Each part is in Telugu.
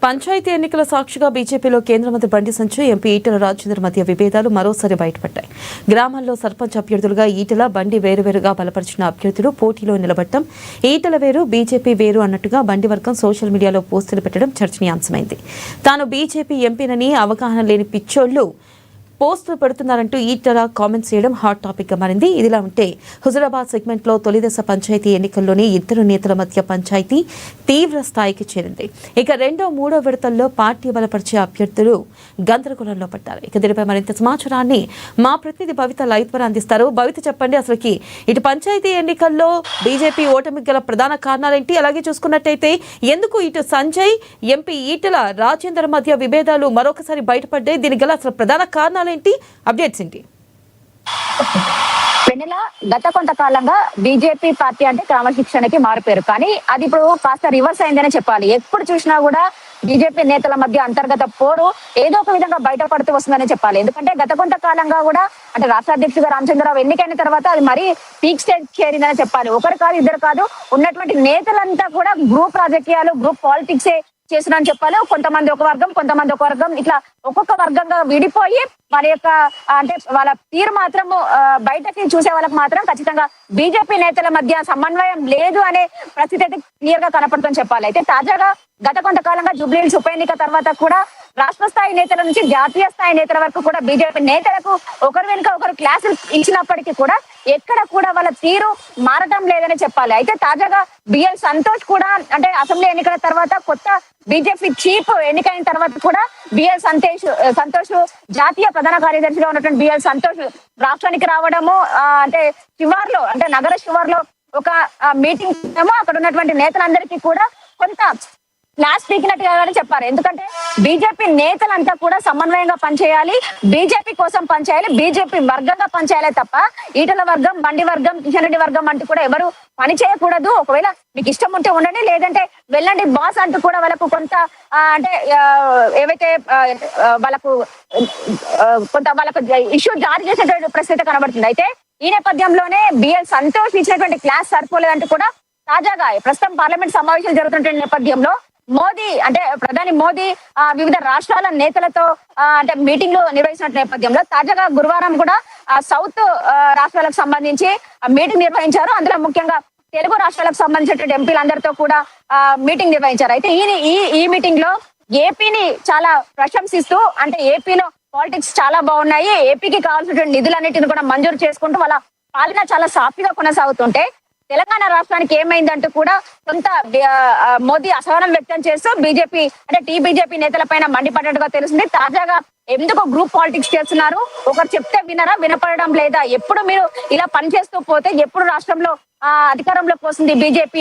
పంచాయతీ ఎన్నికల సాక్షిగా బీజేపీలో కేంద్ర మంత్రి బండి సంజయ్, ఎంపీ ఈటెల రాజేందర్ మధ్య విభేదాలు మరోసారి బయటపడ్డాయి. గ్రామాల్లో సర్పంచ్ అభ్యర్థులుగా ఈటెల, బండి వేరువేరుగా బలపరిచిన అభ్యర్థులు పోటీలో నిలబడటం, ఈటెల వేరు బీజేపీ వేరు అన్నట్టుగా బండి వర్గం సోషల్ మీడియాలో పోస్టులు పెట్టడం చర్చనీయాంశమైంది. తాను బీజేపీ ఎంపీనని అవగాహన లేని పిచ్చోళ్లు పోస్టులు పెడుతున్నారంటూ ఈటెల కామెంట్స్ చేయడం హాట్ టాపిక్ గా మారింది. ఇదిలా ఉంటే హుజురాబాద్ సెగ్మెంట్ లో తొలిదశ పంచాయతీ ఎన్నికల్లోని ఇద్దరు నేతల మధ్య పంచాయతీ తీవ్ర స్థాయికి చేరింది. ఇక రెండో మూడో విడతల్లో పార్టీ బలపరిచే అభ్యర్థులు గందరగోళంలో పడ్డారు. ఇక దీనిపై మరింత సమాచారాన్ని మా ప్రతినిధి భవిత లైవ్ ద్వారా అందిస్తారు. భవిత, చెప్పండి, అసలుకి ఇటు పంచాయతీ ఎన్నికల్లో బీజేపీ ఓటమికి గల ప్రధాన కారణాలేంటి? అలాగే చూసుకున్నట్టయితే ఎందుకు ఇటు సంజయ్, ఎంపీ ఈటెల రాజేందర్ మధ్య విభేదాలు మరొకసారి బయటపడ్డాయి? దీనికి గల అసలు ప్రధాన కారణాలు ఏంటి? అప్డేట్స్ ఏంటి? వెన్నెల, గత కొంతకాలంగా బీజేపీ పార్టీ అంటే క్రమశిక్షణకి మారిపోయారు. కానీ అది ఇప్పుడు కాస్త రివర్స్ అయిందనే చెప్పాలి. ఎప్పుడు చూసినా కూడా బీజేపీ నేతల మధ్య అంతర్గత పోరు ఏదో ఒక విధంగా బయటపడుతూ వస్తుందని చెప్పాలి. ఎందుకంటే గత కొంతకాలంగా కూడా అంటే రాష్ట్ర అధ్యక్షుడిగా రామచంద్రరావు ఎన్నికైన తర్వాత అది మరీ పీక్ స్టేజ్ చేరిందని చెప్పాలి. ఒకరు కాదు, ఇద్దరు కాదు, ఉన్నటువంటి నేతలంతా కూడా గ్రూప్ రాజకీయాలు, గ్రూప్ పాలిటిక్సే చేస్తున్నారని చెప్పాలి. కొంతమంది ఒక వర్గం, కొంతమంది ఒక వర్గం, ఇట్లా ఒక్కొక్క వర్గంగా విడిపోయి వారి యొక్క అంటే వాళ్ళ తీరు మాత్రము బయటకి చూసే వాళ్ళకి మాత్రం ఖచ్చితంగా బీజేపీ నేతల మధ్య సమన్వయం లేదు అనే పరిస్థితి అయితే క్లియర్ గా కనపడుతుందని చెప్పాలి. అయితే తాజాగా గత కొంతకాలంగా జూబ్లీహిల్స్ ఉప ఎన్నిక తర్వాత కూడా రాష్ట్ర స్థాయి నేతల నుంచి జాతీయ స్థాయి నేతల వరకు కూడా బీజేపీ నేతలకు ఒకరు వెనుక ఒకరు క్లాసులు ఇచ్చినప్పటికీ కూడా ఎక్కడ కూడా వాళ్ళ తీరు మారటం లేదని చెప్పాలి. అయితే తాజాగా బిఎల్ సంతోష్ కూడా అంటే అసెంబ్లీ ఎన్నికల తర్వాత కొత్త బీజేపీ చీఫ్ ఎన్నికైన తర్వాత కూడా బిఎల్ సంతోష్ జాతీయ ప్రధాన కార్యదర్శిగా ఉన్నటువంటి బిఎల్ సంతోష్ రాష్ట్రానికి రావడము అంటే శివార్లో అంటే నగర శివార్లో ఒక మీటింగ్ ఏమో అక్కడ ఉన్నటువంటి నేతలందరికీ కూడా కొంత క్లాస్ పీకినట్టుగా చెప్పారు. ఎందుకంటే బీజేపీ నేతలంతా కూడా సమన్వయంగా పనిచేయాలి, బీజేపీ కోసం పనిచేయాలి, బీజేపీ వర్గంగా పనిచేయాలి తప్ప ఈటల వర్గం, బండి వర్గం, కిషన్ రెడ్డి వర్గం అంటూ కూడా ఎవరు పని చేయకూడదు. ఒకవేళ మీకు ఇష్టం ఉంటే ఉండండి, లేదంటే వెళ్ళండి బాస్ అంటూ కూడా వాళ్ళకు కొంత అంటే ఏవైతే వాళ్ళకు ఇష్యూ జారీ చేసేటువంటి పరిస్థితి కనబడుతుంది. అయితే ఈ నేపథ్యంలోనే బిఎల్ సంతోష్ ఇచ్చినటువంటి క్లాస్ సరిపోలేదంటూ కూడా తాజాగా ప్రస్తుతం పార్లమెంట్ సమావేశాలు జరుగుతున్న నేపథ్యంలో మోదీ అంటే ప్రధాని మోదీ వివిధ రాష్ట్రాల నేతలతో అంటే మీటింగ్లు నిర్వహించిన నేపథ్యంలో తాజాగా గురువారం కూడా సౌత్ రాష్ట్రాలకు సంబంధించి మీటింగ్ నిర్వహించారు. అందులో ముఖ్యంగా తెలుగు రాష్ట్రాలకు సంబంధించినటువంటి ఎంపీలందరితో కూడా మీటింగ్ నిర్వహించారు. అయితే ఈ మీటింగ్ లో ఏపీని చాలా ప్రశంసిస్తూ అంటే ఏపీలో పాలిటిక్స్ చాలా బాగున్నాయి, ఏపీకి కావాల్సినటువంటి నిధులన్నిటిని కూడా మంజూరు చేసుకుంటూ వాళ్ళ పాలన చాలా సాఫీగా కొనసాగుతుంటే తెలంగాణ రాష్ట్రానికి ఏమైందంటూ కూడా కొంత మోదీ అసహనం వ్యక్తం చేస్తూ బీజేపీ అంటే టీబీజేపీ నేతల పైన మండిపడ్డట్టుగా తెలిసింది. తాజాగా ఎందుకు గ్రూప్ పాలిటిక్స్ చేస్తున్నారు, ఒకరు చెప్తే వినరా, వినపడడం లేదా, ఎప్పుడు మీరు ఇలా పనిచేస్తూ పోతే ఎప్పుడు రాష్ట్రంలో అధికారంలోకి వస్తుంది బీజేపీ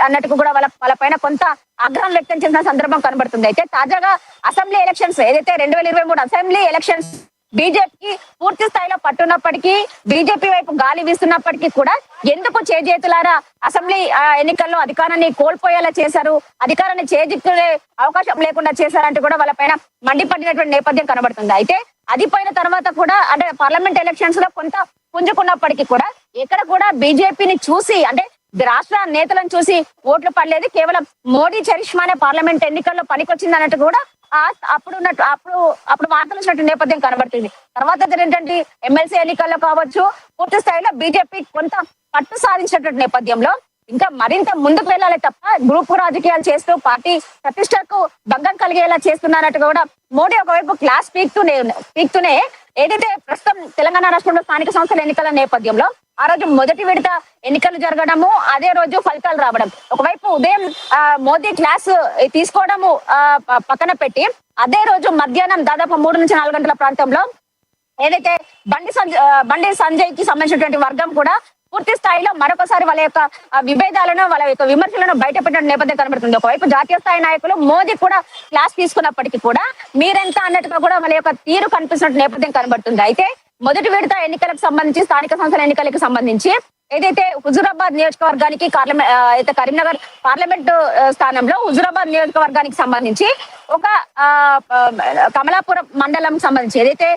అన్నట్టుకు కూడా వాళ్ళ పైన కొంత ఆగ్రహం వ్యక్తం చేసిన సందర్భం కనబడుతుంది. అయితే తాజాగా అసెంబ్లీ ఎలక్షన్స్ ఏదైతే 2023 అసెంబ్లీ ఎలక్షన్స్ బీజేపీకి పూర్తి స్థాయిలో పట్టున్నప్పటికీ, బీజేపీ వైపు గాలి వీస్తున్నప్పటికీ కూడా ఎందుకు చేజేతులారా అసెంబ్లీ ఎన్నికల్లో అధికారాన్ని కోల్పోయేలా చేశారు, అధికారాన్ని చేజిక్కునే అవకాశం లేకుండా చేశారంటూ కూడా వాళ్ళ పైన మండిపడినటువంటి నేపథ్యం కనబడుతుంది. అయితే అది పోయిన తర్వాత కూడా అంటే పార్లమెంట్ ఎలక్షన్స్ లో కొంత పుంజుకున్నప్పటికీ కూడా ఎక్కడ కూడా బీజేపీని చూసి అంటే రాష్ట్ర నేతలను చూసి ఓట్లు పడలేదు, కేవలం మోడీ చరిష్మానే పార్లమెంట్ ఎన్నికల్లో పనికొచ్చింది అన్నట్టు కూడా అప్పుడు వార్తలు వచ్చినట్టు నేపథ్యం కనబడుతుంది. తర్వాత జరిగినటువంటి ఎమ్మెల్సీ ఎన్నికల్లో కావచ్చు పూర్తి స్థాయిలో బీజేపీ కొంత పట్టు సాధించినటువంటి నేపథ్యంలో ఇంకా మరింత ముందుకు వెళ్ళాలి తప్ప గ్రూప్ రాజకీయాలు చేస్తూ పార్టీ ప్రతిష్టకు భంగం కలిగేలా చేస్తున్నారట్టు కూడా మోడీ ఒకవైపు క్లాస్ పీక్తూనే ఏదైతే ప్రస్తుతం తెలంగాణ రాష్ట్రంలో స్థానిక సంస్థల ఎన్నికల నేపథ్యంలో ఆ రోజు మొదటి విడత ఎన్నికలు జరగడము, అదే రోజు ఫలితాలు రావడం, ఒకవైపు ఉదయం మోదీ క్లాస్ తీసుకోవడము పక్కన పెట్టి అదే రోజు మధ్యాహ్నం దాదాపు 3 నుంచి 4 గంటల ప్రాంతంలో ఏదైతే బండి సంజయ్ కి సంబంధించినటువంటి వర్గం కూడా పూర్తి స్థాయిలో మరొకసారి వాళ్ళ యొక్క విభేదాలను, వాళ్ళ యొక్క విమర్శలను బయట పెట్టిన నేపథ్యం కనబడుతుంది. ఒకవైపు జాతీయ స్థాయి నాయకులు మోదీ కూడా క్లాస్ తీసుకున్నప్పటికీ కూడా మీరెంత అన్నట్టుగా కూడా వాళ్ళ యొక్క తీరు కనిపిస్తున్న నేపథ్యం కనబడుతుంది. అయితే మొదటి విడత ఎన్నికలకు సంబంధించి స్థానిక సంస్థల ఎన్నికలకు సంబంధించి ఏదైతే హుజురాబాద్ నియోజకవర్గానికి అయితే కరీంనగర్ పార్లమెంటు స్థానంలో హుజురాబాద్ నియోజకవర్గానికి సంబంధించి ఒక కమలాపురం మండలం సంబంధించి ఏదైతే